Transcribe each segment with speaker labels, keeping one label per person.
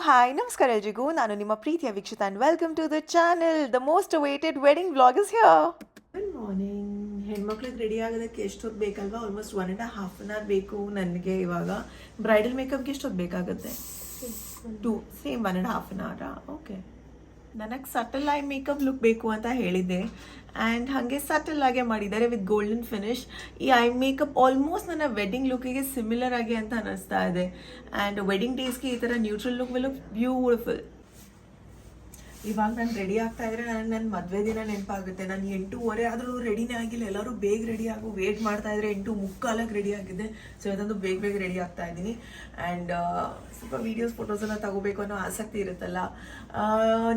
Speaker 1: Hi ನಮಸ್ಕಾರ ಎಲ್ರಿಗೂ ನಾನು ನಿಮ್ಮ ಪ್ರೀತಿಯ Vikshita and welcome to the channel the most awaited wedding vlog is here. Good morning. ಹೆಣ್ಮಕ್ಳಿಗೆ ರೆಡಿ ಆಗೋದಕ್ಕೆ ಎಷ್ಟೊತ್ತು ಬೇಕಲ್ವಾ? ಆಲ್ಮೋಸ್ಟ್ 1.5 ಬೇಕು ನನಗೆ. ಇವಾಗ ಬ್ರೈಡಲ್ ಮೇಕಪ್ಗೆ ಎಷ್ಟೊತ್ತು ಬೇಕಾಗುತ್ತೆ? 2 ಸೇಮ್ 1.5 ಓಕೆ. ನನಗೆ ಸಟಲ್ ಆಗಿ ಮೇಕಪ್ ಲುಕ್ ಬೇಕು ಅಂತ ಹೇಳಿದ್ದೆ ಆ್ಯಂಡ್ ಹಾಗೆ ಸಟಲ್ ಆಗೇ ಮಾಡಿದ್ದಾರೆ ವಿತ್ ಗೋಲ್ಡನ್ ಫಿನಿಶ್. ಈ ಐ ಮೇಕಪ್ ಆಲ್ಮೋಸ್ಟ್ ನನ್ನ ವೆಡ್ಡಿಂಗ್ ಲುಕ್ಕಿಗೆ ಸಿಮಿಲರ್ ಆಗಿ ಅಂತ ಅನ್ನಿಸ್ತಾ ಇದೆ. ಆ್ಯಂಡ್ ವೆಡ್ಡಿಂಗ್ ಡೇಸ್ಗೆ ಈ ಥರ neutral look will look beautiful. ಇವಾಗ ನಾನು ರೆಡಿ ಆಗ್ತಾ ಇದ್ರೆ ನನ್ನ ಮದುವೆ ದಿನ ನೆನಪಾಗುತ್ತೆ. ನಾನು 8:30 ಆದರೂ ರೆಡಿನೇ ಆಗಿಲ್ಲ. ಎಲ್ಲರೂ ಬೇಗ ರೆಡಿ ಆಗು ವೇಟ್ ಮಾಡ್ತಾ ಇದ್ರೆ 8:45 ರೆಡಿ ಆಗಿದ್ದೆ. ಸೊ ಇವತ್ತೊಂದು ಬೇಗ ರೆಡಿ ಆಗ್ತಾ ಇದ್ದೀನಿ. ಆ್ಯಂಡ್ ಸ್ವಲ್ಪ ವೀಡಿಯೋಸ್ ಫೋಟೋಸ್ ಎಲ್ಲ ತಗೋಬೇಕು ಅನ್ನೋ ಆಸಕ್ತಿ ಇರುತ್ತಲ್ಲ.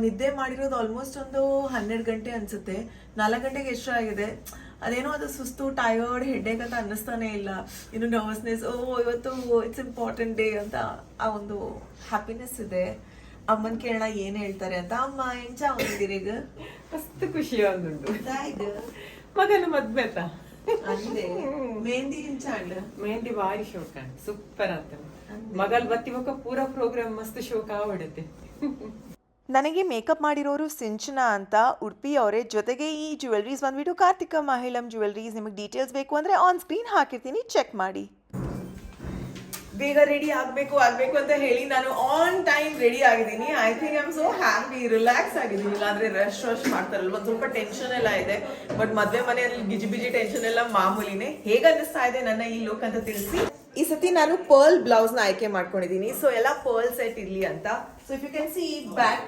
Speaker 1: ನಿದ್ದೆ ಮಾಡಿರೋದು ಆಲ್ಮೋಸ್ಟ್ ಒಂದು 12 ಗಂಟೆ ಅನಿಸುತ್ತೆ. 4 ಗಂಟೆಗೆ ಎಷ್ಟು ಆಗಿದೆ. ಅದೇನೋ ಅದು ಸುಸ್ತು, ಟಯರ್ಡ್, ಹೆಡ್ಡೇಕ್ ಅಂತ ಅನ್ನಿಸ್ತಾನೆ ಇಲ್ಲ. ಇನ್ನು ನರ್ವಸ್ನೆಸ್, ಇವತ್ತು ಇಟ್ಸ್ ಇಂಪಾರ್ಟೆಂಟ್ ಡೇ ಅಂತ ಆ ಒಂದು ಹ್ಯಾಪಿನೆಸ್ ಇದೆ. ಅಮ್ಮನ್ ಕೇಳೋಣ ಏನ್ ಹೇಳ್ತಾರೆ ಅಂತ. ಅಮ್ಮ ಎಂಚ ಬಂದಿದ್ದೀರಿ? ಈಗ
Speaker 2: ಮಸ್ತ್ ಖುಷಿ ಒಂದುಂಟು ಮಗನ ಮದ್ವೆ ಅಂತ
Speaker 1: ಅಂದೆ ಮೆಹಂದಿ ಎಂಚ
Speaker 2: ಮೆಹಂದಿ ಭಾರಿ ಶೋಕ ಸೂಪರ್ ಅಂತ ಮಗಲ್ ಬತ್ತಿವಕ ಪೂರ ಪ್ರೋಗ್ರಾಮ್ ಮಸ್ತ್ ಶೋಕ ಆವಡುತ್ತೆ.
Speaker 1: ನನಗೆ ಮೇಕಪ್ ಮಾಡಿರೋರು ಸಿಂಚನಾ ಅಂತ, ಉಡುಪಿ ಅವರೇ. ಜೊತೆಗೆ ಈ ಜ್ಯುವೆಲ್ರೀಸ್ ಬಂದ್ಬಿಟ್ಟು ಕಾರ್ತಿಕ ಮಹಿಳಂ ಜ್ಯುವೆಲ್ರೀಸ್. ನಿಮಗೆ ಡೀಟೇಲ್ಸ್ ಬೇಕು ಅಂದರೆ ಆನ್ ಸ್ಕ್ರೀನ್ ಹಾಕಿರ್ತೀನಿ, ಚೆಕ್ ಮಾಡಿ. ಬೇಗ ರೆಡಿ ಆಗಬೇಕು ಅಂತ ಹೇಳಿ ನಾನು ಆನ್ ಟೈಮ್ ರೆಡಿ ಆಗಿದ್ದೀನಿ. I think I am so happy, relax ಆಗಿದ್ದೀನಿ. ಇಲ್ಲಾಂದ್ರೆ ರಶ್ ಮಾಡ್ತಾರಲ್ವ, ಒಂದು ಸ್ವಲ್ಪ ಟೆನ್ಷನ್ ಎಲ್ಲ ಇದೆ. ಬಟ್ ಮದುವೆ ಮನೆಯಲ್ಲಿ ಬಿಜಿ ಟೆನ್ಷನ್ ಎಲ್ಲ ಮಾಮೂಲಿನೇ. ಹೇಗೆ ಅನ್ನಿಸ್ತಾ ಇದೆ ನನ್ನ ಈ ಲುಕ್ ಅಂತ ತಿಳಿಸಿ. ಈ ಸತಿ ನಾನು ಪರ್ಲ್ ಬ್ಲೌಸ್ನ ಆಯ್ಕೆ ಮಾಡ್ಕೊಂಡಿದ್ದೀನಿ. ಸೊ ಎಲ್ಲ ಪರ್ಲ್ ಸೆಟ್ ಇರಲಿ ಅಂತ. So if you can see back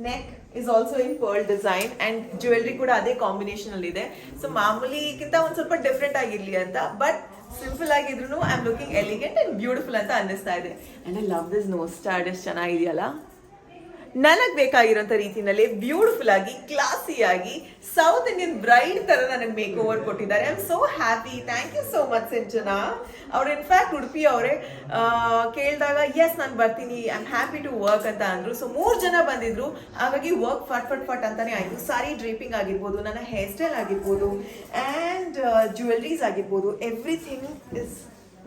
Speaker 1: neck is also in pearl design and jewellery ಕೂಡ ಅದೇ ಕಾಂಬಿನೇಷನ್ ಅಲ್ಲಿ ಇದೆ. ಸೊ ಮಾಮೂಲಿಗಿಂತ ಒಂದು ಸ್ವಲ್ಪ ಡಿಫ್ರೆಂಟ್ ಆಗಿರ್ಲಿ ಅಂತ. ಬಟ್ ಸಿಂಪಲ್ ಆಗಿದ್ರು I am looking elegant and beautiful ಅಂತ ಅನ್ನಿಸ್ತಾ ಇದೆ. And I love this nose start. ಎಷ್ಟು ಚೆನ್ನಾಗಿದೆಯಲ್ಲ. ನನಗೆ ಬೇಕಾಗಿರೋಂಥ ರೀತಿನಲ್ಲಿ ಬ್ಯೂಟಿಫುಲ್ ಆಗಿ ಕ್ಲಾಸಿ ಆಗಿ ಸೌತ್ ಇಂಡಿಯನ್ ಬ್ರೈಡ್ ತರ ನನಗೆ ಮೇಕ್ ಓವರ್ ಕೊಟ್ಟಿದ್ದಾರೆ. I am so happy. Thank you so much Sinchana. ಅವ್ರು ಇನ್ಫ್ಯಾಕ್ಟ್ ಉಡುಪಿ ಅವರೇ ಕೇಳಿದಾಗ ಎಸ್ ನಾನು ಬರ್ತೀನಿ, I am happy to work ಅಂತ ಅಂದ್ರು. ಸೊ 3 ಜನ ಬಂದಿದ್ರು. ಹಾಗಾಗಿ ವರ್ಕ್ ಫಟ್ ಅಂತಾನೆ ಆಯ್ತು. ಸಾರಿ ಡ್ರೇಪಿಂಗ್ ಆಗಿರ್ಬೋದು, ನನ್ನ ಹೇರ್ ಸ್ಟೈಲ್ ಆಗಿರ್ಬೋದು ಆ್ಯಂಡ್ ಜ್ಯುವೆಲ್ರೀಸ್ ಆಗಿರ್ಬೋದು, everything is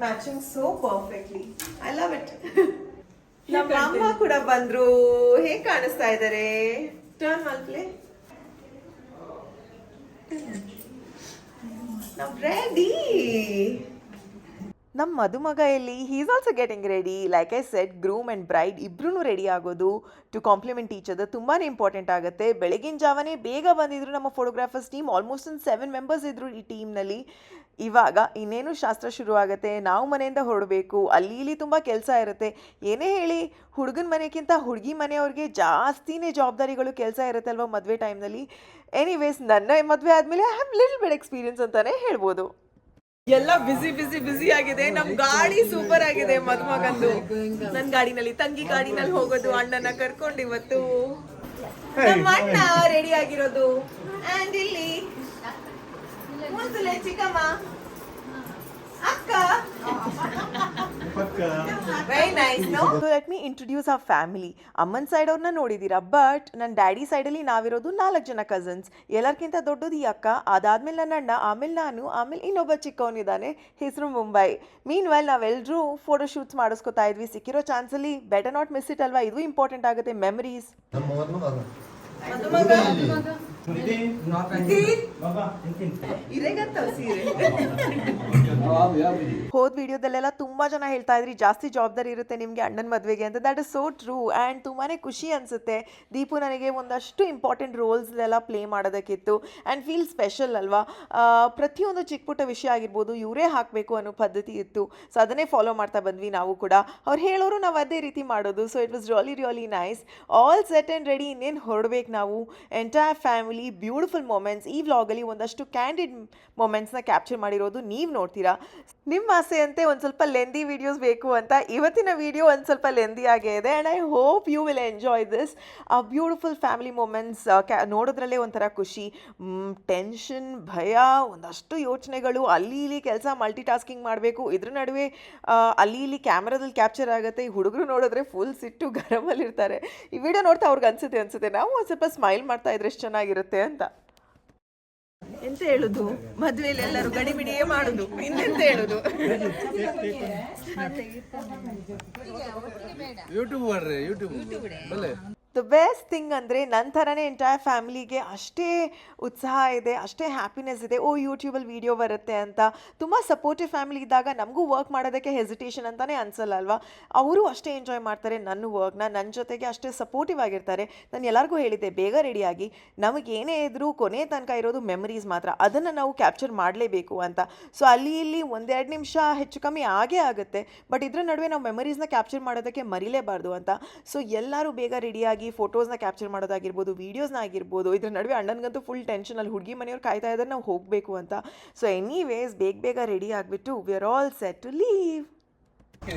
Speaker 1: matching so perfectly. I love it. ನಮ್ಮ ಅಮ್ಮ ಕೂಡ ಬಂದ್ರು. ಹೇಗ್ ಕಾಣಿಸ್ತಾ ಇದ್ದಾರೆ? ಟರ್ನ್ ಮಲ್ಪ್ಲೆ. ನಾವು ರೆಡಿ. ನಮ್ಮ ಮದುಮಗ ಎಲ್ಲಿ? He's also getting ready. Like I said, groom and bride ಇಬ್ರು ರೆಡಿ ಆಗೋದು ಟು ಕಾಂಪ್ಲಿಮೆಂಟ್ ಈಚ್ ಅದರ್ ತುಂಬಾ ಇಂಪಾರ್ಟೆಂಟ್ ಆಗುತ್ತೆ. ಬೆಳಗಿನ ಜಾವನೇ ಬೇಗ ಬಂದಿದ್ರು ನಮ್ಮ ಫೋಟೋಗ್ರಾಫರ್ಸ್ ಟೀಮ್. ಆಲ್ಮೋಸ್ಟ್ ಒಂದು 7 ಮೆಂಬರ್ಸ್ ಇದ್ರು ಈ ಟೀಮ್ನಲ್ಲಿ. ಇವಾಗ ಇನ್ನೇನು ಶಾಸ್ತ್ರ ಶುರು ಆಗುತ್ತೆ. ನಾವು ಮನೆಯಿಂದ ಹೊರಡಬೇಕು. ಅಲ್ಲಿ ಇಲ್ಲಿ ತುಂಬ ಕೆಲಸ ಇರುತ್ತೆ. ಏನೇ ಹೇಳಿ, ಹುಡುಗನ ಮನೆಗಿಂತ ಹುಡುಗಿ ಮನೆಯವ್ರಿಗೆ ಜಾಸ್ತಿನೇ ಜವಾಬ್ದಾರಿಗಳು, ಕೆಲಸ ಇರುತ್ತೆ ಅಲ್ವಾ ಮದುವೆ ಟೈಮ್ನಲ್ಲಿ. ಎನಿವೇಸ್, ನನ್ನ ಮದುವೆ ಆದಮೇಲೆ I have little bit experience ಅಂತಲೇ ಹೇಳ್ಬೋದು. ಎಲ್ಲ ಬಿಸಿ ಆಗಿದೆ. ನಮ್ ಗಾಡಿ ಸೂಪರ್ ಆಗಿದೆ ಮದುಮಗಂದು. ನನ್ ಗಾಡಿನಲ್ಲಿ, ತಂಗಿ ಗಾಡಿನಲ್ಲಿ ಹೋಗೋದು, ಅಣ್ಣನ ಕರ್ಕೊಂಡು ಇವತ್ತು ನಮ್ಮ ಅಣ್ಣ ರೆಡಿ ಆಗಿರೋದು. ಅಂಡ್ ಇಲ್ಲಿ ಚಿಕ್ಕಮ್ಮ, ಅಕ್ಕ. Very nice. No let me introduce our family. ಅಮ್ಮನ ಸೈಡ್ ಅವ್ರನ್ನ ನೋಡಿದ್ದೀರಾ. ಬಟ್ ನನ್ನ ಡ್ಯಾಡಿ ಸೈಡಲ್ಲಿ ನಾವಿರೋದು 4 ಜನ ಕಸಿನ್ಸ್. ಎಲ್ಲರಿಗಿಂತ ದೊಡ್ಡದು ಈ ಅಕ್ಕ, ಅದಾದ್ಮೇಲೆ ನನ್ನ ಅಣ್ಣ, ಆಮೇಲೆ ನಾನು, ಆಮೇಲೆ ಇನ್ನೊಬ್ಬ ಚಿಕ್ಕವನಿದ್ದಾನೆ, ಹೆಸರು ಮುಂಬೈ. ಮೀನ್ ವೆಲ್ ನಾವೆಲ್ಲರೂ ಫೋಟೋ ಶೂಟ್ಸ್ ಮಾಡಿಸ್ಕೊತಾ ಇದ್ವಿ. ಸಿಕ್ಕಿರೋ ಚಾನ್ಸಲ್ಲಿ ಬೆಟರ್ ನಾಟ್ ಮಿಸ್ ಇಟ್ ಅಲ್ವಾ? ಇದು ಇಂಪಾರ್ಟೆಂಟ್ ಆಗುತ್ತೆ, ಮೆಮರೀಸ್. ಹೋದ ವಿಡಿಯೋದಲ್ಲೆಲ್ಲ ತುಂಬಾ ಜನ ಹೇಳ್ತಾ ಇದ್ರಿ ಜಾಸ್ತಿ ಜವಾಬ್ದಾರಿ ಇರುತ್ತೆ ನಿಮ್ಗೆ ಅಣ್ಣನ ಮದುವೆಗೆ ಅಂತ. That is so true and ತುಂಬಾನೇ ಖುಷಿ ಅನ್ಸುತ್ತೆ. ದೀಪು ನನಗೆ ಒಂದಷ್ಟು ಇಂಪಾರ್ಟೆಂಟ್ ರೋಲ್ಸ್ ಎಲ್ಲ ಪ್ಲೇ ಮಾಡೋದಕ್ಕಿತ್ತು ಆ್ಯಂಡ್ ಫೀಲ್ ಸ್ಪೆಷಲ್ ಅಲ್ವಾ. ಪ್ರತಿಯೊಂದು ಚಿಕ್ಕ ಪುಟ್ಟ ವಿಷಯ ಆಗಿರ್ಬೋದು ಇವರೇ ಹಾಕಬೇಕು ಅನ್ನೋ ಪದ್ಧತಿ ಇತ್ತು. ಸೊ ಅದನ್ನೇ ಫಾಲೋ ಮಾಡ್ತಾ ಬಂದ್ವಿ ನಾವು ಕೂಡ. ಅವ್ರು ಹೇಳೋರು ನಾವು ಅದೇ ರೀತಿ ಮಾಡೋದು. So it was really nice. All set and ready. ಇನ್ನೇನು ಹೊರಡ್ಬೇಕು ನಾವು. Entire family, beautiful moments. ಈ ವ್ಲಾಗಲ್ಲಿ ಒಂದಷ್ಟು ಕ್ಯಾಂಡಿಡ್ ಮೊಮೆಂಟ್ಸ್ನ ಕ್ಯಾಪ್ಚರ್ ಮಾಡಿರೋದು ನೀವು ನೋಡ್ತೀರಾ. ನಿಮ್ಮ ಆಸೆ ಅಂತೆ ಒಂದು ಸ್ವಲ್ಪ ಲೆಂದಿ ವೀಡಿಯೋಸ್ ಬೇಕು ಅಂತ ಇವತ್ತಿನ ವಿಡಿಯೋ ಒಂದು ಸ್ವಲ್ಪ ಲೆಂದಿ ಆಗೇ ಇದೆ. And I hope you will enjoy this. ಆ ಬ್ಯೂಟಿಫುಲ್ ಫ್ಯಾಮಿಲಿ ಮೊಮೆಂಟ್ಸ್ ನೋಡೋದ್ರಲ್ಲೇ ಒಂಥರ ಖುಷಿ, ಟೆನ್ಷನ್, ಭಯ, ಒಂದಷ್ಟು ಯೋಚನೆಗಳು, ಅಲ್ಲಿ ಇಲ್ಲಿ ಕೆಲಸ, ಮಲ್ಟಿ ಟಾಸ್ಕಿಂಗ್ ಮಾಡಬೇಕು. ಇದ್ರ ನಡುವೆ ಅಲ್ಲಿ ಇಲ್ಲಿ ಕ್ಯಾಮ್ರಾದಲ್ಲಿ ಕ್ಯಾಪ್ಚರ್ ಆಗುತ್ತೆ. ಈ ಹುಡುಗರು ನೋಡಿದ್ರೆ ಫುಲ್ ಸಿಟ್ಟು ಗರಮಲ್ಲಿರ್ತಾರೆ. ಈ ವಿಡಿಯೋ ನೋಡ್ತಾ ಅವ್ರಿಗೆ ಅನ್ಸುತ್ತೆ ನಾವು ಒಂದು ಸ್ವಲ್ಪ ಸ್ಮೈಲ್ ಮಾಡ್ತಾ ಇದ್ರೆ ಎಷ್ಟು ಚೆನ್ನಾಗಿರುತ್ತೆ ಅಂತ. ಎಂತ ಹೇಳುದು, ಮದ್ವೆಲಿ ಎಲ್ಲರೂ ಗಡಿಬಿಡಿಯೇ ಮಾಡುದು, ಇನ್ನೆಂತ ಹೇಳುದು.
Speaker 3: ಯೂಟ್ಯೂಬ್ ಮಾಡ್ರಿ, ಯೂಟ್ಯೂಬ್ ಬಲ್ಲೆ.
Speaker 1: ದ ಬೆಸ್ಟ್ ಥಿಂಗ್ ಅಂದರೆ ನನ್ನ ಥರನೇ ಎಂಟೈರ್ ಫ್ಯಾಮಿಲಿಗೆ ಅಷ್ಟೇ ಉತ್ಸಾಹ ಇದೆ, ಅಷ್ಟೇ ಹ್ಯಾಪಿನೆಸ್ ಇದೆ. ಓ ಯೂಟ್ಯೂಬಲ್ಲಿ ವೀಡಿಯೋ ಬರುತ್ತೆ ಅಂತ. ತುಂಬ ಸಪೋರ್ಟಿವ್ ಫ್ಯಾಮಿಲಿ ಇದ್ದಾಗ ನಮಗೂ ವರ್ಕ್ ಮಾಡೋದಕ್ಕೆ ಹೆಸಿಟೇಷನ್ ಅಂತಲೇ ಅನ್ಸಲ್ಲ ಅಲ್ವಾ. ಅವರು ಅಷ್ಟೇ ಎಂಜಾಯ್ ಮಾಡ್ತಾರೆ ನನ್ನ ವರ್ಕ್ನ, ನನ್ನ ಜೊತೆಗೆ ಅಷ್ಟೇ ಸಪೋರ್ಟಿವ್ ಆಗಿರ್ತಾರೆ. ನಾನು ಎಲ್ಲರಿಗೂ ಹೇಳಿದ್ದೆ, ಬೇಗ ರೆಡಿಯಾಗಿ, ನಮಗೇನೇ ಇದ್ರೂ ಕೊನೆ ತನಕ ಇರೋದು ಮೆಮರೀಸ್ ಮಾತ್ರ, ಅದನ್ನು ನಾವು ಕ್ಯಾಪ್ಚರ್ ಮಾಡಲೇಬೇಕು ಅಂತ. ಸೊ ಅಲ್ಲಿ ಇಲ್ಲಿ ಒಂದೆರಡು ನಿಮಿಷ ಹೆಚ್ಚು ಕಮ್ಮಿ ಆಗೇ ಆಗುತ್ತೆ, ಬಟ್ ಇದ್ರ ನಡುವೆ ನಾವು ಮೆಮರೀಸ್ನ ಕ್ಯಾಪ್ಚರ್ ಮಾಡೋದಕ್ಕೆ ಮರಿಲೇಬಾರ್ದು ಅಂತ. ಸೊ ಎಲ್ಲರೂ ಬೇಗ ರೆಡಿಯಾಗಿ ಫೋಟೋಸ್ನ ಕ್ಯಾಪ್ಚರ್ ಮಾಡೋದಾಗಿರ್ಬೋದು, ವೀಡಿಯೋಸ್ನ ಆಗಿರ್ಬೋದು. ಇದ್ರ ನಡುವೆ ಅಣ್ಣನಿಗಂತೂ ಫುಲ್ ಟೆನ್ಷನ್, ಅಲ್ಲಿ ಹುಡುಗಿ ಮನೆಯವ್ರು ಕಾಯ್ತಾ ಇದ್ದಾರೆ ನಾವು ಹೋಗಬೇಕು ಅಂತ. ಸೊ ಎನಿವೇಸ್ ಬೇಗ ರೆಡಿ ಆಗಿಬಿಟ್ಟು we are all set to leave.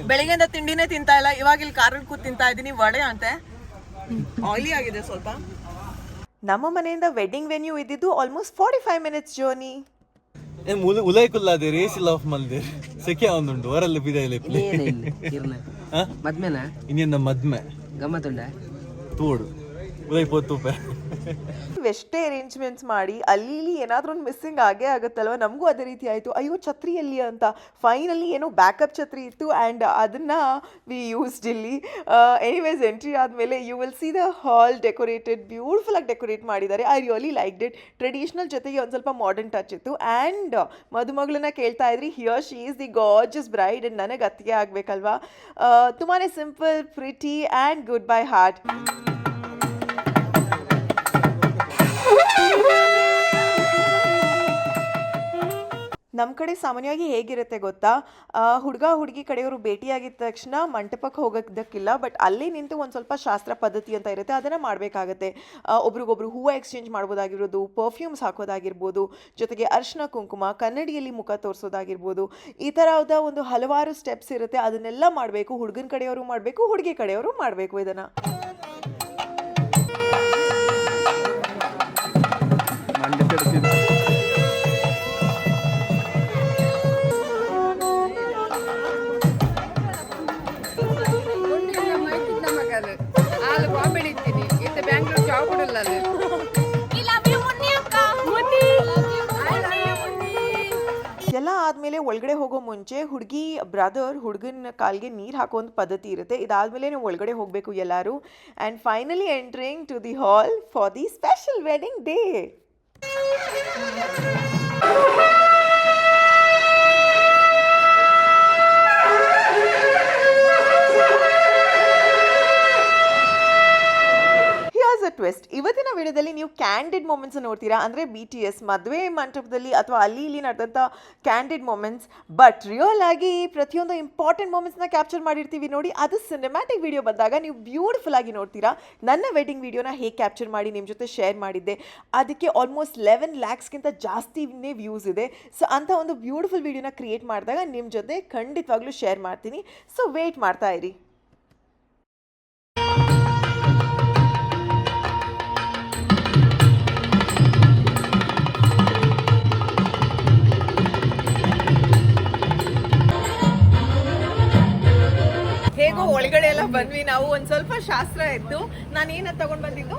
Speaker 1: ಬೆಳಿಗ್ಗೆಯಿಂದ ತಿಂಡಿನೇ ತಿಂತಾ ಇಲ್ಲ, ಇವಾಗ ಇಲ್ಲಿ ಕಾರಲ್ಲಿ ಕೂತ್ ತಿಂತಾ ಇದ್ದೀನಿ ವಡೆ ಅಂತೆ. ಆಯಿಲಿ ಆಗಿದೆ ಸ್ವಲ್ಪ. ನಮ್ಮ ಮನೆಯಿಂದ ವೆಡ್ಡಿಂಗ್ ವೆನ್ಯೂ ಇದ್ದಿದ್ದು ಆಲ್ಮೋಸ್ಟ್ 45 ಮಿನಿಟ್ಸ್ ಜರ್ನಿ.
Speaker 3: ಉಲೈಕುಲ್ಲಾದೆ ರೇಸಿಲ್ ಆಫ್ ಮಲ್ದೆ ಸೆಕೆ ಒಂದುಂಡು ವರಲ್ಲ ಬಿದಾಯಿಲೆ
Speaker 4: ಮದ್ಮೆನ
Speaker 3: ಇನ್ನೇನ ಮದ್ಮೆ
Speaker 4: ಗಮ್ಮತ್ತುಂಡ
Speaker 3: ತೋಡು ಉದಯಪೋತುಪೆ
Speaker 1: ಎಷ್ಟೇ ಅರೇಂಜ್ಮೆಂಟ್ಸ್ ಮಾಡಿ ಅಲ್ಲಿ ಇಲ್ಲಿ ಏನಾದರೂ ಒಂದು ಮಿಸ್ಸಿಂಗ್ ಆಗೇ ಆಗುತ್ತಲ್ವ. ನಮಗೂ ಅದೇ ರೀತಿ ಆಯಿತು, ಅಯ್ಯೋ ಛತ್ರಿ ಎಲ್ಲಿ ಅಂತ. ಫೈನಲಿ ಏನೋ ಬ್ಯಾಕಪ್ ಛತ್ರಿ ಇತ್ತು ಆ್ಯಂಡ್ ಅದನ್ನು ವಿ ಯೂಸ್ಡ್ ಇಲ್ಲಿ. ಎನಿವೇಸ್ ಎಂಟ್ರಿ ಆದಮೇಲೆ you will see the hall decorated, ಬ್ಯೂಟಿಫುಲ್ಲಾಗಿ ಡೆಕೋರೇಟ್ ಮಾಡಿದ್ದಾರೆ. I really liked it. Traditional ಜೊತೆಗೆ ಒಂದು ಸ್ವಲ್ಪ ಮಾಡರ್ನ್ ಟಚ್ ಇತ್ತು. ಆ್ಯಂಡ್ ಮದುಮಗಳನ್ನ ಕೇಳ್ತಾ ಇದ್ರಿ, here she is the gorgeous bride. And ನನಗೆ ಅತ್ತಿಗೆ ಆಗಬೇಕಲ್ವಾ. ತುಂಬಾ simple, pretty and good by heart. ನಮ್ಮ ಕಡೆ ಸಾಮಾನ್ಯವಾಗಿ ಹೇಗಿರುತ್ತೆ ಗೊತ್ತಾ, ಹುಡುಗ ಹುಡುಗಿ ಕಡೆಯವರು ಭೇಟಿಯಾಗಿದ್ದ ತಕ್ಷಣ ಮಂಟಪಕ್ಕೆ ಹೋಗೋದಕ್ಕಿಲ್ಲ, ಬಟ್ ಅಲ್ಲೇ ನಿಂತು ಒಂದು ಸ್ವಲ್ಪ ಶಾಸ್ತ್ರ ಪದ್ಧತಿ ಅಂತ ಇರುತ್ತೆ, ಅದನ್ನು ಮಾಡಬೇಕಾಗತ್ತೆ. ಒಬ್ರಿಗೊಬ್ರು ಹೂವು ಎಕ್ಸ್ಚೇಂಜ್ ಮಾಡ್ಬೋದಾಗಿರ್ಬೋದು, ಪರ್ಫ್ಯೂಮ್ಸ್ ಹಾಕೋದಾಗಿರ್ಬೋದು, ಜೊತೆಗೆ ಅರಿಶಿನ ಕುಂಕುಮ, ಕನ್ನಡಿಯಲ್ಲಿ ಮುಖ ತೋರಿಸೋದಾಗಿರ್ಬೋದು. ಈ ಥರದ ಒಂದು ಹಲವಾರು ಸ್ಟೆಪ್ಸ್ ಇರುತ್ತೆ, ಅದನ್ನೆಲ್ಲ ಮಾಡಬೇಕು. ಹುಡುಗನ ಕಡೆಯವರು ಮಾಡಬೇಕು, ಹುಡುಗಿ ಕಡೆಯವರು ಮಾಡಬೇಕು ಇದನ್ನು. ಎಲ್ಲ ಆದಮೇಲೆ ಒಳಗಡೆ ಹೋಗೋ ಮುಂಚೆ ಹುಡುಗಿ ಬ್ರದರ್ ಹುಡುಗನ ಕಾಲ್ಗೆ ನೀರು ಹಾಕೋ ಒಂದು ಪದ್ಧತಿ ಇರುತ್ತೆ. ಇದಾದಮೇಲೆ ನೀವು ಒಳಗಡೆ ಹೋಗಬೇಕು ಎಲ್ಲರೂ. And finally entering to the hall for the special wedding day. Twist, ಇವತ್ತಿನ ವಿಡಿಯೋದಲ್ಲಿ ನೀವು ಕ್ಯಾಂಡಿಡ್ ಮೂಮೆಂಟ್ಸ್ ನೋಡ್ತೀರಾ. ಅಂದರೆ BTS ಮದುವೆ ಮಂಟಪದಲ್ಲಿ ಅಥವಾ ಅಲ್ಲಿ ಇಲ್ಲಿ ನಡೆದಂಥ ಕ್ಯಾಂಡಿಡ್ ಮೂಮೆಂಟ್ಸ್. ಬಟ್ ರಿಯಲ್ ಆಗಿ ಪ್ರತಿಯೊಂದು ಇಂಪಾರ್ಟೆಂಟ್ ಮೂಮೆಂಟ್ಸ್ನ ಕ್ಯಾಪ್ಚರ್ ಮಾಡಿರ್ತೀವಿ ನೋಡಿ, ಅದು ಸಿನಿಮ್ಯಾಟಿಕ್ ವಿಡಿಯೋ ಬಂದಾಗ ನೀವು ಬ್ಯೂಟಿಫುಲ್ ಆಗಿ ನೋಡ್ತೀರಾ. ನನ್ನ ವೆಡ್ಡಿಂಗ್ ವಿಡಿಯೋನ ಹೇಗೆ ಕ್ಯಾಪ್ಚರ್ ಮಾಡಿ ನಿಮ್ಮ ಜೊತೆ ಶೇರ್ ಮಾಡಿದ್ದೆ, ಅದಕ್ಕೆ ಆಲ್ಮೋಸ್ಟ್ 11 lakhsಗಿಂತ ಜಾಸ್ತಿನೇ ವ್ಯೂಸ್ ಇದೆ. ಸೊ ಅಂಥ ಒಂದು ಬ್ಯೂಟಿಫುಲ್ ವಿಡಿಯೋನ ಕ್ರಿಯೇಟ್ ಮಾಡಿದಾಗ ನಿಮ್ಮ ಜೊತೆ ಖಂಡಿತವಾಗ್ಲೂ ಶೇರ್ ಮಾಡ್ತೀನಿ. ಸೊ ವೆಯ್ಟ್ ಮಾಡ್ತಾ ಇರಿ. ಹೇಗೋ ಒಳಗಡೆ ಎಲ್ಲ ಬಂದ್ವಿ ನಾವು. ಒಂದ್ ಸ್ವಲ್ಪ ಶಾಸ್ತ್ರ ಇತ್ತು. ನಾನು ಏನಂತ ತಗೊಂಡ್ ಬಂದಿದ್ದು,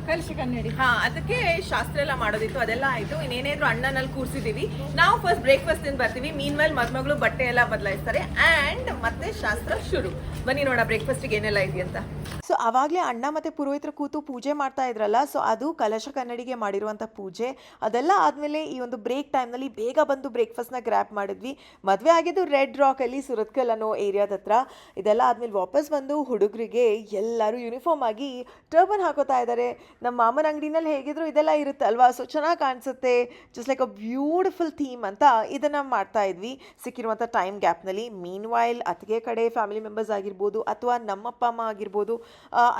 Speaker 2: ಕಲಶ ಕನ್ನಡಿ.
Speaker 1: ಅದಕ್ಕೆ ಶಾಸ್ತ್ರ ಎಲ್ಲ ಮಾಡೋದಿತ್ತು, ಅದೆಲ್ಲ ಆಯ್ತು. ಇನ್ನೇನೇದ್ರು ಅಣ್ಣನಲ್ಲಿ ಕೂರಿಸಿದೀವಿ. ನಾವು ಫಸ್ಟ್ ಬ್ರೇಕ್ಫಾಸ್ಟ್ ತಿಂದು ಬರ್ತೀವಿ. ಮೀನ್ ಮೇಲೆ ಮದುಮಗಳು ಬಟ್ಟೆ ಎಲ್ಲ ಬದಲಾಯಿಸ್ತಾರೆ ಆ್ಯಂಡ್ ಮತ್ತೆ ಶಾಸ್ತ್ರ ಶುರು. ಬನ್ನಿ ನೋಡ ಬ್ರೇಕ್ಫಾಸ್ಟಿಗೆ ಏನೆಲ್ಲ ಇದೆಯಂತ. ಸೊ ಆವಾಗಲೇ ಅಣ್ಣ ಮತ್ತು ಪುರೋಹಿತರು ಕೂತು ಪೂಜೆ ಮಾಡ್ತಾ ಇದ್ರಲ್ಲ, ಸೊ ಅದು ಕಲಶ ಕನ್ನಡಿಗೆ ಮಾಡಿರುವಂಥ ಪೂಜೆ. ಅದೆಲ್ಲ ಆದಮೇಲೆ ಈ ಒಂದು ಬ್ರೇಕ್ ಟೈಮ್ನಲ್ಲಿ ಬೇಗ ಬಂದು ಬ್ರೇಕ್ಫಾಸ್ಟ್ನ ಗ್ರ್ಯಾಪ್ ಮಾಡಿದ್ವಿ. ಮದುವೆ ಆಗಿದ್ದು ರೆಡ್ ರಾಕಲ್ಲಿ, ಸುರತ್ಕಲ್ ಅನ್ನೋ ಏರಿಯಾದ ಹತ್ರ. ಇದೆಲ್ಲ ಆದಮೇಲೆ ವಾಪಸ್ ಬಂದು ಹುಡುಗರಿಗೆ ಎಲ್ಲರೂ ಯೂನಿಫಾರ್ಮ್ ಆಗಿ ಟರ್ಬನ್ ಹಾಕೋತಾ ಇದ್ದಾರೆ. ನಮ್ಮ ಮಾಮನ ಅಂಗಡಿನಲ್ಲಿ ಹೇಗಿದ್ರು ಇದೆಲ್ಲ ಇರುತ್ತೆ ಅಲ್ವಾ, ಸೊ ಚೆನ್ನಾಗಿ ಕಾಣಿಸುತ್ತೆ. Just like a beautiful theme ಅಂತ ಇದನ್ನು ಮಾಡ್ತಾ ಇದ್ವಿ ಸಿಕ್ಕಿರುವಂಥ ಟೈಮ್ ಗ್ಯಾಪ್ನಲ್ಲಿ. ಮೀನ್ ವೈಲ್ ಅತ್ತಿಗೆ ಕಡೆ ಫ್ಯಾಮಿಲಿ ಮೆಂಬರ್ಸ್ ಆಗಿರ್ಬೋದು ಅಥವಾ ನಮ್ಮಪ್ಪ ಅಮ್ಮ ಆಗಿರ್ಬೋದು,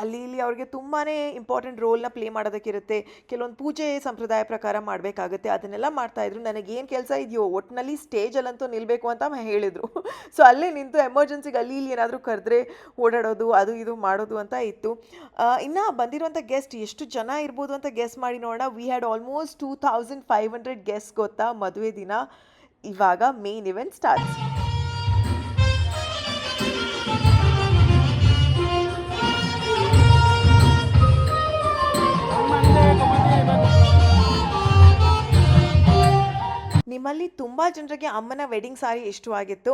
Speaker 1: ಅಲ್ಲಿ ಇಲ್ಲಿ ಅವ್ರಿಗೆ ತುಂಬಾ ಇಂಪಾರ್ಟೆಂಟ್ ರೋಲ್ನ ಪ್ಲೇ ಮಾಡೋದಕ್ಕಿರುತ್ತೆ. ಕೆಲವೊಂದು ಪೂಜೆ ಸಂಪ್ರದಾಯ ಪ್ರಕಾರ ಮಾಡಬೇಕಾಗುತ್ತೆ, ಅದನ್ನೆಲ್ಲ ಮಾಡ್ತಾಯಿದ್ರು. ನನಗೇನು ಕೆಲಸ ಇದೆಯೋ ಒಟ್ಟಿನಲ್ಲಿ ಸ್ಟೇಜಲ್ಲಂತೂ ನಿಲ್ಲಬೇಕು ಅಂತ ಹೇಳಿದರು. ಸೊ ಅಲ್ಲೇ ನಿಂತು ಎಮರ್ಜೆನ್ಸಿಗೆ ಅಲ್ಲಿ ಇಲ್ಲಿ ಏನಾದರೂ ಕರೆದ್ರೆ ಓಡಾಡೋದು, ಅದು ಇದು ಮಾಡೋದು ಅಂತ ಇತ್ತು. ಇನ್ನು ಬಂದಿರುವಂಥ ಗೆಸ್ಟ್ ಎಷ್ಟು ಜನ ಇರ್ಬೋದು ಅಂತ ಗೆಸ್ ಮಾಡಿ ನೋಡೋಣ. ವಿ ಹ್ಯಾಡ್ ಆಲ್ಮೋಸ್ಟ್ 2500 ಗೆಸ್ಟ್ ಗೊತ್ತಾ ಮದುವೆ ದಿನ. ಇವಾಗ ಮೇನ್ ಇವೆಂಟ್ ಸ್ಟಾರ್ಟ್ಸ್. ನಿಮ್ಮಲ್ಲಿ ತುಂಬ ಜನರಿಗೆ ಅಮ್ಮನ ವೆಡ್ಡಿಂಗ್ ಸಾರಿ ಇಷ್ಟವಾಗಿತ್ತು.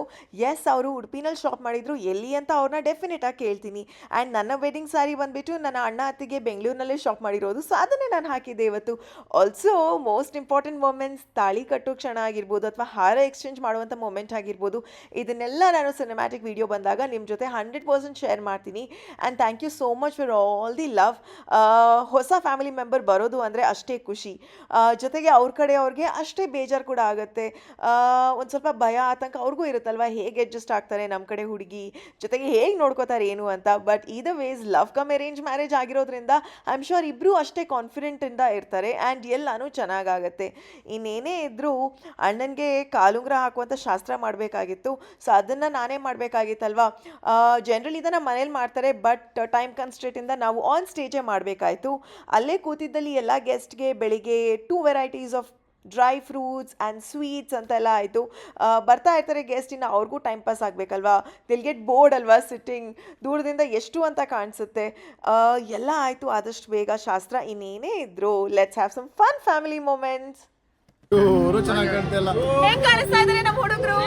Speaker 1: ಎಸ್, ಅವರು ಉಡುಪಿನಲ್ಲಿ ಶಾಪ್ ಮಾಡಿದ್ರು, ಎಲ್ಲಿ ಅಂತ ಅವ್ರನ್ನ ಡೆಫಿನೆಟಾಗಿ ಕೇಳ್ತೀನಿ. ಆ್ಯಂಡ್ ನನ್ನ ವೆಡ್ಡಿಂಗ್ ಸಾರಿ ಬಂದುಬಿಟ್ಟು ನನ್ನ ಅಣ್ಣ ಅತ್ತಿಗೆ ಬೆಂಗಳೂರಿನಲ್ಲೇ ಶಾಪ್ ಮಾಡಿರೋದು, ಸೊ ಅದನ್ನೇ ನಾನು ಹಾಕಿದ್ದೆ ಇವತ್ತು. ಆಲ್ಸೋ ಮೋಸ್ಟ್ ಇಂಪಾರ್ಟೆಂಟ್ ಮೊಮೆಂಟ್ಸ್, ತಾಳಿ ಕಟ್ಟೋ ಕ್ಷಣ ಆಗಿರ್ಬೋದು ಅಥವಾ ಹಾರ ಎಕ್ಸ್ಚೇಂಜ್ ಮಾಡುವಂಥ ಮೊಮೆಂಟ್ ಆಗಿರ್ಬೋದು, ಇದನ್ನೆಲ್ಲ ನಾನು ಸಿನಿಮ್ಯಾಟಿಕ್ ವಿಡಿಯೋ ಬಂದಾಗ ನಿಮ್ಮ ಜೊತೆ 100% ಶೇರ್ ಮಾಡ್ತೀನಿ. And thank you so much for all the love. ಹೊಸ ಫ್ಯಾಮಿಲಿ ಮೆಂಬರ್ ಬರೋದು ಅಂದರೆ ಅಷ್ಟೇ ಖುಷಿ, ಜೊತೆಗೆ ಅವ್ರ ಕಡೆ ಅವ್ರಿಗೆ ಅಷ್ಟೇ ಬೇಜಾರು ಕೂಡ ಆಗುತ್ತೆ. ಒಂದು ಸ್ವಲ್ಪ ಭಯ ಆತಂಕ ಅವ್ರಿಗೂ ಇರುತ್ತಲ್ವ, ಹೇಗೆ ಅಡ್ಜಸ್ಟ್ ಆಗ್ತಾರೆ ನಮ್ಮ ಕಡೆ ಹುಡುಗಿ, ಜೊತೆಗೆ ಹೇಗೆ ನೋಡ್ಕೋತಾರೆ ಏನು ಅಂತ. But either ways love cum arrange marriage ಆಗಿರೋದ್ರಿಂದ ಐ ಆಮ್ ಶ್ಯೂರ್ ಇಬ್ಬರು ಅಷ್ಟೇ ಕಾನ್ಫಿಡೆಂಟಿಂದ ಇರ್ತಾರೆ ಆ್ಯಂಡ್ ಎಲ್ಲನೂ ಚೆನ್ನಾಗಾಗತ್ತೆ. ಇನ್ನೇನೇ ಇದ್ದರೂ ಅಣ್ಣನಿಗೆ ಕಾಲುಂಗ್ರ ಹಾಕುವಂಥ ಶಾಸ್ತ್ರ ಮಾಡಬೇಕಾಗಿತ್ತು, ಸೊ ಅದನ್ನು ನಾನೇ ಮಾಡಬೇಕಾಗಿತ್ತಲ್ವ. ಜನರಲಿ ಇದನ್ನು ಮನೇಲಿ ಮಾಡ್ತಾರೆ, ಬಟ್ ಟೈಮ್ ಕನ್ಸ್ಟ್ರೇಟಿಂದ ನಾವು ಆನ್ ಸ್ಟೇಜೇ ಮಾಡಬೇಕಾಯಿತು. ಅಲ್ಲೇ ಕೂತಿದ್ದಲ್ಲಿ ಎಲ್ಲ ಗೆಸ್ಟ್ಗೆ ಬೆಳಿಗ್ಗೆ 2 varieties of dry fruits and sweets ಅಂತೆಲ್ಲ ಆಯಿತು. ಬರ್ತಾ ಇರ್ತಾರೆ ಗೆಸ್ಟ್, ಇನ್ನು ಅವ್ರಿಗೂ ಟೈಮ್ ಪಾಸ್ ಆಗಬೇಕಲ್ವಾ, ದಿಲ್ ಗೆಟ್ ಬೋರ್ಡ್ ಅಲ್ವಾ ಸಿಟ್ಟಿಂಗ್, ದೂರದಿಂದ ಎಷ್ಟು ಅಂತ ಕಾಣಿಸುತ್ತೆ. ಎಲ್ಲ ಆಯಿತು ಆದಷ್ಟು ಬೇಗ ಶಾಸ್ತ್ರ. ಇನ್ನೇನೇ ಇದ್ರು let's have some fun family moments.
Speaker 4: ಚೆನ್ನಾಗಿ ಕಾಣ್ತಿಲ್ಲ.
Speaker 1: ಹೆಂಗ್ ಕಾಣಿಸ್ತಾ ಇದ್ದಾರೆ ನಮ್ಮ ಹುಡುಗರು?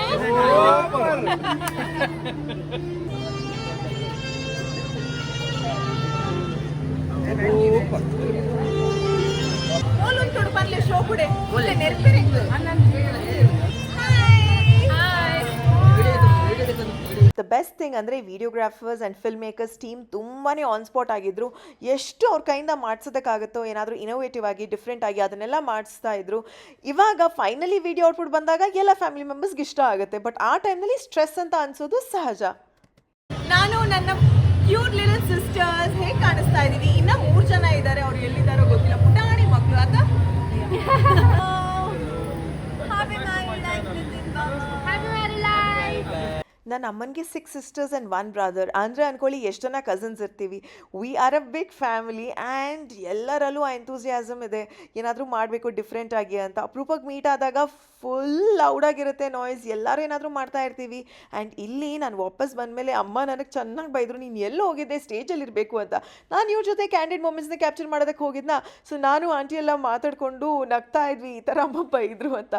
Speaker 1: ದ ಬೆಸ್ಟ್ ಥಿಂಗ್ ಅಂದರೆ videographers and film makers team ತುಂಬಾ ಆನ್ ಸ್ಪಾಟ್ ಆಗಿದ್ರು. ಎಷ್ಟು ಅವ್ರ ಕೈಯಿಂದ ಮಾಡಿಸೋದಕ್ಕಾಗುತ್ತೋ ಏನಾದರೂ ಇನೋವೇಟಿವ್ ಆಗಿ ಡಿಫ್ರೆಂಟ್ ಆಗಿ ಅದನ್ನೆಲ್ಲ ಮಾಡಿಸ್ತಾ ಇದ್ರು. ಇವಾಗ ಫೈನಲಿ ವಿಡಿಯೋ ಔಟ್ಪುಟ್ ಬಂದಾಗ ಎಲ್ಲ ಫ್ಯಾಮಿಲಿ ಮೆಂಬರ್ಸ್ಗೆ ಇಷ್ಟ ಆಗುತ್ತೆ, ಬಟ್ ಆ ಟೈಮ್ನಲ್ಲಿ ಸ್ಟ್ರೆಸ್ ಅಂತ ಅನ್ಸೋದು ಸಹಜ. ನಾನು ನನ್ನ ಕ್ಯೂಟ್ ಲಿಟಲ್ ಸಿಸ್ಟರ್ಸ್ ಹೇಗೆ ಕಾಣಿಸ್ತಾ ಇದ್ದೀವಿ? ಇನ್ನು 3 ಜನ ಇದ್ದಾರೆ, ಅವ್ರು ಎಲ್ಲಿದ್ದಾರೋ ಗೊತ್ತಿಲ್ಲ, ಪುಟಾಣಿ ಮಕ್ಕಳು ಅಂತ. ನನ್ನ ಅಮ್ಮನಿಗೆ 6 ಸಿಸ್ಟರ್ಸ್ ಆ್ಯಂಡ್ 1 ಬ್ರದರ್. ಅಂದರೆ ಅಂದ್ಕೊಳ್ಳಿ ಎಷ್ಟು ಜನ ಕಸಿನ್ಸ್ ಇರ್ತೀವಿ. We are a big family and ಎಲ್ಲರಲ್ಲೂ ಆ ಎಂತೂಸಿಯಾಸಮ್ ಇದೆ, ಏನಾದರೂ ಮಾಡಬೇಕು ಡಿಫ್ರೆಂಟಾಗಿ ಅಂತ. ಅಪರೂಪಕ್ಕೆ ಮೀಟ್ ಆದಾಗ ಫುಲ್ ಲೌಡಾಗಿರುತ್ತೆ ನಾಯ್ಸ್, ಎಲ್ಲರೂ ಏನಾದರೂ ಮಾಡ್ತಾ ಇರ್ತೀವಿ. ಆ್ಯಂಡ್ ಇಲ್ಲಿ ನಾನು ವಾಪಸ್ ಬಂದಮೇಲೆ ಅಮ್ಮ ನನಗೆ ಚೆನ್ನಾಗಿ ಬೈದರು, ನೀನು ಎಲ್ಲೋ ಹೋಗಿದ್ದೆ, ಸ್ಟೇಜಲ್ಲಿ ಇರಬೇಕು ಅಂತ. ನಾನು ಇವ್ರ ಜೊತೆ ಕ್ಯಾಂಡಿಡ್ ಮೂಮೆಂಟ್ಸ್ನ ಕ್ಯಾಪ್ಚರ್ ಮಾಡೋದಕ್ಕೆ ಹೋಗಿದ್ನ, ಸೊ ನಾನು ಆಂಟಿ ಎಲ್ಲ ಮಾತಾಡಿಕೊಂಡು ನಗ್ತಾ ಇದ್ವಿ, ಈ ಥರ ಅಮ್ಮ ಬೈದರು ಅಂತ.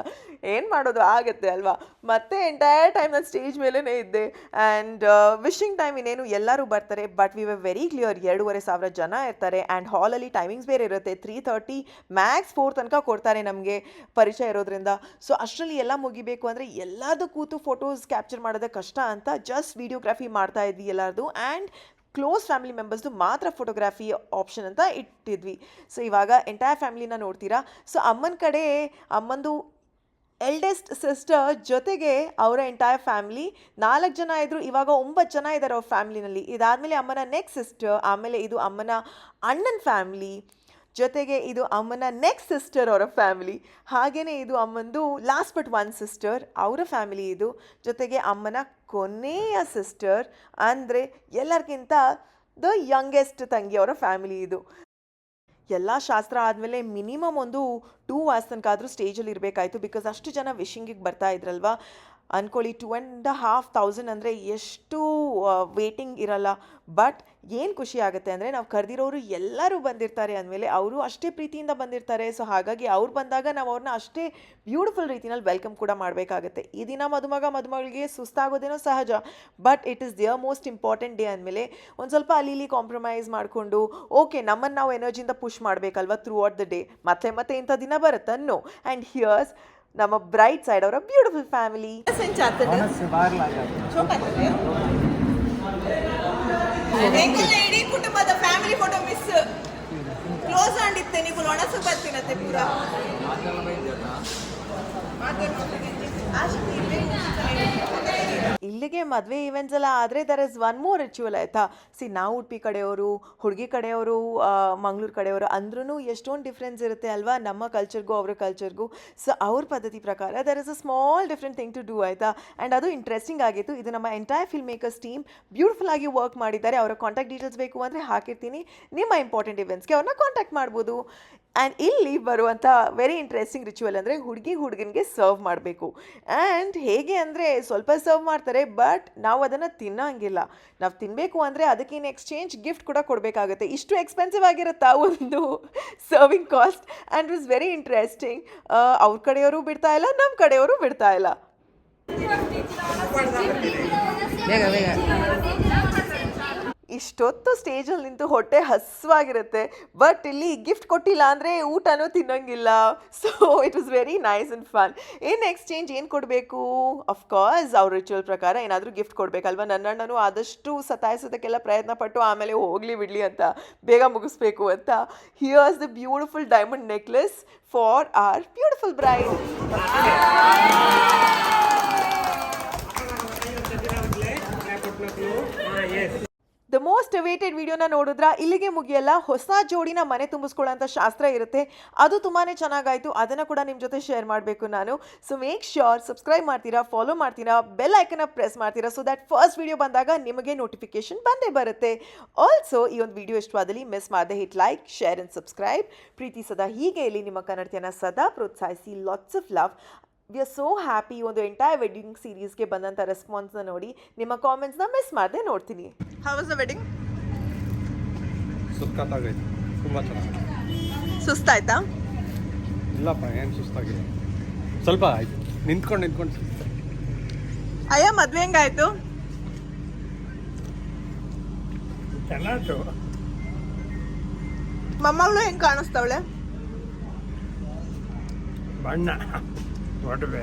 Speaker 1: ಏನು ಮಾಡೋದು, ಆಗುತ್ತೆ ಅಲ್ವಾ. ಮತ್ತೆ ಎಂಟೈರ್ ಟೈಮ್ ನಾನು ಸ್ಟೇಜ್ ಮೇಲೇ ಇದ್ದೆ. ಆ್ಯಂಡ್ ವಿಶಿಂಗ್ ಟೈಮ್ ಇನ್ನೇನು ಎಲ್ಲರೂ ಬರ್ತಾರೆ, but we were very clear, 2,500 ಜನ ಇರ್ತಾರೆ. ಆ್ಯಂಡ್ ಹಾಲಲ್ಲಿ ಟೈಮಿಂಗ್ಸ್ ಬೇರೆ ಇರುತ್ತೆ, 3:30 ಮ್ಯಾಕ್ಸ್ 4 ತನಕ ಕೊಡ್ತಾರೆ ನಮಗೆ ಪರಿಚಯ ಇರೋದ್ರಿಂದ. ಸೊ ಅಷ್ಟರಲ್ಲಿ ಎಲ್ಲ ಮುಗಿಬೇಕು ಅಂದರೆ ಎಲ್ಲದೂ ಕೂತು ಫೋಟೋಸ್ ಕ್ಯಾಪ್ಚರ್ ಮಾಡೋದೇ ಕಷ್ಟ ಅಂತ ಜಸ್ಟ್ ವಿಡಿಯೋಗ್ರಫಿ ಮಾಡ್ತಾ ಇದ್ವಿ ಎಲ್ಲರದು. ಆ್ಯಂಡ್ ಕ್ಲೋಸ್ ಫ್ಯಾಮಿಲಿ ಮೆಂಬರ್ಸ್ದು ಮಾತ್ರ ಫೋಟೋಗ್ರಫಿ ಆಪ್ಷನ್ ಅಂತ ಇಟ್ಟಿದ್ವಿ. ಸೊ ಇವಾಗ ಎಂಟೈರ್ ಫ್ಯಾಮಿಲಿನ ನೋಡ್ತೀರಾ. ಸೊ ಅಮ್ಮನ ಕಡೆ ಅಮ್ಮಂದು ಎಲ್ಡೆಸ್ಟ್ ಸಿಸ್ಟರ್ ಜೊತೆಗೆ ಅವರ ಎಂಟೈರ್ ಫ್ಯಾಮಿಲಿ 4 ಜನ ಇದ್ದರು, ಇವಾಗ 9 ಜನ ಇದ್ದಾರೆ ಅವ್ರ ಫ್ಯಾಮಿಲಿನಲ್ಲಿ. ಇದಾದಮೇಲೆ ಅಮ್ಮನ ನೆಕ್ಸ್ಟ್ ಸಿಸ್ಟರ್, ಆಮೇಲೆ ಇದು ಅಮ್ಮನ ಅಣ್ಣನ ಫ್ಯಾಮಿಲಿ, ಜೊತೆಗೆ ಇದು ಅಮ್ಮನ ನೆಕ್ಸ್ಟ್ ಸಿಸ್ಟರ್ ಅವರ ಫ್ಯಾಮಿಲಿ, ಹಾಗೆಯೇ ಇದು ಅಮ್ಮಂದು ಲಾಸ್ಟ್ ಬಟ್ 1 ಸಿಸ್ಟರ್ ಅವರ ಫ್ಯಾಮಿಲಿ ಇದು, ಜೊತೆಗೆ ಅಮ್ಮನ ಕೊನೆಯ ಸಿಸ್ಟರ್ ಅಂದರೆ ಎಲ್ಲರಿಗಿಂತ ದ ಯಂಗೆಸ್ಟ್ ತಂಗಿಯವರ ಫ್ಯಾಮಿಲಿ ಇದು. ಎಲ್ಲ ಶಾಸ್ತ್ರ ಆದಮೇಲೆ ಮಿನಿಮಮ್ ಒಂದು 2 hours ತನಕ ಆದರೂ ಸ್ಟೇಜಲ್ಲಿ ಇರಬೇಕಾಯಿತು, ಬಿಕಾಸ್ ಅಷ್ಟು ಜನ ವಿಶಿಂಗಿಗೆ ಬರ್ತಾ ಇದ್ರಲ್ವ. ಅಂದ್ಕೊಳ್ಳಿ 2,500 ಅಂದರೆ ಎಷ್ಟು ವೇಟಿಂಗ್ ಇರಲ್ಲ. ಬಟ್ ಏನು ಖುಷಿ ಆಗುತ್ತೆ ಅಂದರೆ ನಾವು ಕರೆದಿರೋರು ಎಲ್ಲರೂ ಬಂದಿರ್ತಾರೆ ಅಂದಮೇಲೆ ಅವರು ಅಷ್ಟೇ ಪ್ರೀತಿಯಿಂದ ಬಂದಿರ್ತಾರೆ. ಸೊ ಹಾಗಾಗಿ ಅವ್ರು ಬಂದಾಗ ನಾವು ಅವ್ರನ್ನ ಅಷ್ಟೇ ಬ್ಯೂಟಿಫುಲ್ ರೀತಿನಲ್ಲಿ ವೆಲ್ಕಮ್ ಕೂಡ ಮಾಡಬೇಕಾಗತ್ತೆ. ಈ ದಿನ ಮದುಮಗಳಿಗೆ ಸುಸ್ತಾಗೋದೇನೋ ಸಹಜ, but it is their most important day ಅಂದಮೇಲೆ ಒಂದು ಸ್ವಲ್ಪ ಅಲ್ಲಿ ಕಾಂಪ್ರಮೈಸ್ ಮಾಡಿಕೊಂಡು ಓಕೆ ನಮ್ಮನ್ನು ನಾವು ಎನರ್ಜಿಯಿಂದ ಪುಷ್ ಮಾಡಬೇಕಲ್ವ ಥ್ರೂ ಔಟ್ ದ ಡೇ. ಮತ್ತೆ ಇಂಥ ದಿನ ಬರುತ್ತನ್ನೋ. ಆ್ಯಂಡ್ ಹಿಯರ್ಸ್ ನಮ್ಮ ಬ್ರೈಟ್ ಸೈಡ್ ಅವರ ಬ್ಯೂಟಿಫುಲ್ ಫ್ಯಾಮಿಲಿ. ಇಡೀ ಕುಟುಂಬದ ಫ್ಯಾಮಿಲಿ ಫೋಟೋ ಮಿಸ್ ಕ್ಲೋಸ್ ಆಗಿತ್ತೆ, ನೀವು ಒಣಸು ಬರ್ತೀನತ್ತೆ ಪೂರ. ಇಲ್ಲಿಗೆ ಮದುವೆ ಈವೆಂಟ್ಸ್ ಎಲ್ಲ ಆದರೆ there is one more ritual ಆಯಿತಾ. ನಾವು ಉಡುಪಿ ಕಡೆಯವರು, ಹುಡುಗಿ ಕಡೆಯವರು ಮಂಗಳೂರು ಕಡೆಯವರು ಅಂದ್ರೂ ಎಷ್ಟೊಂದು ಡಿಫ್ರೆನ್ಸ್ ಇರುತ್ತೆ ಅಲ್ವಾ ನಮ್ಮ ಕಲ್ಚರ್ಗೂ ಅವ್ರ ಕಲ್ಚರ್ಗೂ. ಸೊ ಅವ್ರ ಪದ್ಧತಿ ಪ್ರಕಾರ there is a small different thing to do ಆಯಿತಾ. ಆ್ಯಂಡ್ ಅದು ಇಂಟ್ರೆಸ್ಟಿಂಗ್ ಆಗಿತ್ತು. ಇದು ನಮ್ಮ entire film makers team beautiful ಆಗಿ ವರ್ಕ್ ಮಾಡಿದ್ದಾರೆ. ಅವರ ಕಾಂಟ್ಯಾಕ್ಟ್ ಡೀಟೇಲ್ಸ್ ಬೇಕು ಅಂದರೆ ಹಾಕಿರ್ತೀನಿ, ನಿಮ್ಮ ಇಂಪಾರ್ಟೆಂಟ್ ಇವೆಂಟ್ಸ್ಗೆ ಅವ್ರನ್ನ ಕಾಂಟ್ಯಾಕ್ಟ್ ಮಾಡ್ಬೋದು. ಆ್ಯಂಡ್ ಇಲ್ಲಿ ಬರುವಂಥ ವೆರಿ ಇಂಟ್ರೆಸ್ಟಿಂಗ್ ರಿಚುವಲ್ ಅಂದರೆ ಹುಡುಗನಿಗೆ ಸರ್ವ್ ಮಾಡಬೇಕು. ಆ್ಯಂಡ್ ಹೇಗೆ ಅಂದರೆ ಸ್ವಲ್ಪ ಸರ್ವ್ ಮಾಡ್ತಾರೆ, ಬಟ್ ನಾವು ಅದನ್ನು ತಿನ್ನೋಂಗಿಲ್ಲ. ನಾವು ತಿನ್ನಬೇಕು ಅಂದರೆ ಅದಕ್ಕಿನ್ ಎಕ್ಸ್ಚೇಂಜ್ ಗಿಫ್ಟ್ ಕೂಡ ಕೊಡಬೇಕಾಗುತ್ತೆ. ಇಷ್ಟು ಎಕ್ಸ್ಪೆನ್ಸಿವ್ ಆಗಿರುತ್ತಾ ಒಂದು serving cost. And it was very interesting. ಅವ್ರ ಕಡೆಯವರು ಬಿಡ್ತಾ ಇಲ್ಲ, ನಮ್ಮ ಕಡೆಯವರು ಬಿಡ್ತಾ ಇಲ್ಲ. ಇಷ್ಟೊತ್ತು ಸ್ಟೇಜಲ್ಲಿ ನಿಂತು ಹೊಟ್ಟೆ ಹಸ್ವಾಗಿರುತ್ತೆ, ಬಟ್ ಇಲ್ಲಿ ಗಿಫ್ಟ್ ಕೊಟ್ಟಿಲ್ಲ ಅಂದರೆ ಊಟನೂ ತಿನ್ನೋಂಗಿಲ್ಲ. So it was very nice and fun. In exchange ಏನು ಕೊಡಬೇಕು? ಅಫ್ಕೋರ್ಸ್ ಅವ್ರ ರಿಚುವಲ್ ಪ್ರಕಾರ ಏನಾದರೂ ಗಿಫ್ಟ್ ಕೊಡಬೇಕಲ್ವ. ನನ್ನ ಅಣ್ಣನೂ ಆದಷ್ಟು ಸತಾಯಿಸೋದಕ್ಕೆಲ್ಲ ಪ್ರಯತ್ನ ಪಟ್ಟು ಆಮೇಲೆ ಹೋಗಲಿ ಬಿಡಲಿ ಅಂತ ಬೇಗ ಮುಗಿಸ್ಬೇಕು ಅಂತ. Here's the beautiful diamond necklace for R beautiful bride. The most awaited ವಿಡಿಯೋನ ನೋಡಿದ್ರ? ಇಲ್ಲಿಗೆ ಮುಗಿಯಲ್ಲ, ಹೊಸ ಜೋಡಿನ ಮನೆ ತುಂಬಿಸ್ಕೊಳ್ಳೋಂಥ ಶಾಸ್ತ್ರ ಇರುತ್ತೆ. ಅದು ತುಂಬಾ ಚೆನ್ನಾಗಾಯಿತು. ಅದನ್ನು ಕೂಡ ನಿಮ್ಮ ಜೊತೆ ಶೇರ್ ಮಾಡಬೇಕು ನಾನು. ಸೊ ಮೇಕ್ ಶ್ಯೂರ್ ಸಬ್ಸ್ಕ್ರೈಬ್ ಮಾಡ್ತೀರಾ, ಫಾಲೋ ಮಾಡ್ತೀರಾ, ಬೆಲ್ ಐಕನ್ನ ಪ್ರೆಸ್ ಮಾಡ್ತೀರಾ, ಸೊ ದ್ಯಾಟ್ ಫಸ್ಟ್ ವಿಡಿಯೋ ಬಂದಾಗ ನಿಮಗೆ ನೋಟಿಫಿಕೇಶನ್ ಬಂದೇ ಬರುತ್ತೆ. ಆಲ್ಸೋ ಈ ಒಂದು ವಿಡಿಯೋ ಇಷ್ಟವಾದಲ್ಲಿ ಮಿಸ್ ಮಾಡದೆ hit like, share and subscribe. ಪ್ರೀತಿ ಸದಾ ಹೀಗೆ ಇಲ್ಲಿ ನಿಮ್ಮ ಕನ್ನಡತಿಯನ್ನು ಸದಾ ಪ್ರೋತ್ಸಾಹಿಸಿ. Lots of love. We are so happy. ಒಂದು ಎಂಟೈರ್ ವೆಡ್ಡಿಂಗ್ ಸೀರೀಸ್ಗೆ ಬಂದಂಥ ರೆಸ್ಪಾನ್ಸ್ನ ನೋಡಿ ನಿಮ್ಮ ಕಾಮೆಂಟ್ಸ್ನ ಮಿಸ್ ಮಾಡದೆ ನೋಡ್ತೀನಿ. How was the wedding?
Speaker 5: ಸುಸ್ತಾಗೈತೆ, ತುಂಬ ಚೆನ್ನಾಗಿ.
Speaker 1: ಸುಸ್ತಾಯ್ತಾ?
Speaker 5: ಇಲ್ಲಪ್ಪ, ಏನು ಸುಸ್ತಾಗಿಲ್ಲ, ಸ್ವಲ್ಪ ಆಯ್ತು. ನಿಂತ್ಕೊಂಡು ಸುಸ್ತು.
Speaker 1: ಅಯ್ಯ, ಮದ್ವೆ ಹೆಂಗಾಯ್ತು?
Speaker 5: ಚೆನ್ನಾಯ್ತು.
Speaker 1: ಮೊಮ್ಮಗಳು ಹೆಂಗೆ ಕಾಣಿಸ್ತಾವಳೆ?
Speaker 5: ಬಣ್ಣ ಒಡವೆ